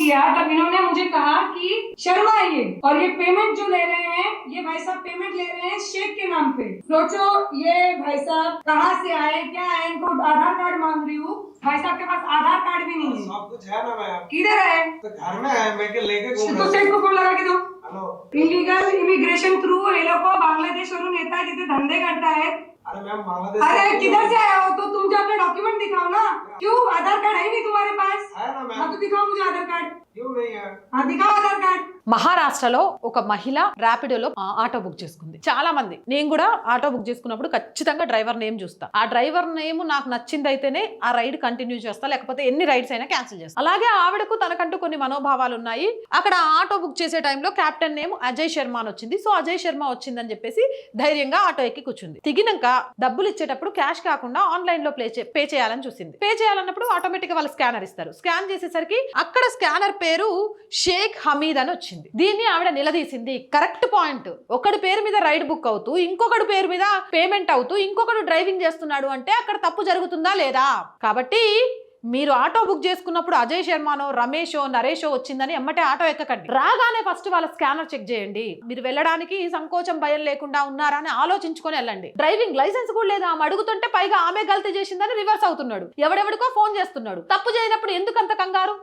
किया तब इन्होंने मुझे कहा कि शर्मा है ये, और ये पेमेंट जो ले रहे हैं ये भाई साहब पेमेंट ले रहे हैं शेख के नाम पे। सोचो ये भाई साहब कहाँ से आए, क्या है, इनको आधार कार्ड मांग रही हूँ, भाई साहब के पास आधार कार्ड भी नहीं है। सब कुछ है ना मैम, किधर है? तो घर में है, मैं के लेके घूम तो सेठ को फोन लगा के दो। हेलो, इलीगल इमिग्रेशन थ्रू ये लोग को बांग्लादेश वरून येता है, जिथे धंदे करता है। अरे मैम बांग्लादेश अरे किधर से आया हो? तो तुम जो अपने डॉक्यूमेंट दिखाओ ना। क्यों आधार कार्ड है ही नहीं तुम्हारे पास? है ना मैम, हाँ तो दिखाओ मुझे आधार कार्ड। क्यों नहीं है? हाँ दिखाओ आधार कार्ड। మహారాష్ట్రలో ఒక మహిళ ర్యాపిడోలో ఆటో బుక్ చేసుకుంది. చాలా మంది, నేను కూడా ఆటో బుక్ చేసుకున్నప్పుడు ఖచ్చితంగా డ్రైవర్ నేమ్ చూస్తా. ఆ డ్రైవర్ నేమ్ నాకు నచ్చింది అయితేనే ఆ రైడ్ కంటిన్యూ చేస్తా, లేకపోతే ఎన్ని రైడ్స్ అయినా క్యాన్సిల్ చేస్తా. అలాగే ఆవిడకు తనకంటూ కొన్ని మనోభావాలు ఉన్నాయి. అక్కడ ఆటో బుక్ చేసే టైంలో క్యాప్టెన్ నేమ్ అజయ్ శర్మ అని వచ్చింది. సో అజయ్ శర్మ వచ్చిందని చెప్పేసి ధైర్యంగా ఆటో ఎక్కి కూర్చుంది. దిగినాక డబ్బులు ఇచ్చేటప్పుడు క్యాష్ కాకుండా ఆన్లైన్ లో పే చేయాలని చూసింది. పే చేయాలన్నప్పుడు ఆటోమేటిక్ గా వాళ్ళు స్కానర్ ఇస్తారు. స్కాన్ చేసేసరికి అక్కడ స్కానర్ పేరు షేక్ హమీద్ అని వచ్చింది. దీన్ని ఆవిడ నిలదీసింది. Correct point. ఒకడి పేరు మీద రైడ్ బుక్ అవుతూ ఇంకొకటి పేరు మీద పేమెంట్ అవుతూ ఇంకొకడు డ్రైవింగ్ చేస్తున్నాడు అంటే అక్కడ తప్పు జరుగుతుందా లేదా? కాబట్టి మీరు ఆటో బుక్ చేసుకున్నప్పుడు అజయ్ శర్మనో రమేషో నరేషో వచ్చిందని ఎమ్మటే ఆటో ఎక్కకండి. రాగానే ఫస్ట్ వాళ్ళ స్కానర్ చెక్ చేయండి. మీరు వెళ్ళడానికి సంకోచం భయం లేకుండా ఉన్నారా అని ఆలోచించుకొని వెళ్ళండి. డ్రైవింగ్ లైసెన్స్ కూడా లేదా ఆమె అడుగుతుంటే పైగా ఆమె గల్తీ చేసిందని రివర్స్ అవుతున్నాడు. ఎవడెవడికో ఫోన్ చేస్తున్నాడు. తప్పు చేయనప్పుడు ఎందుకంత కంగారు?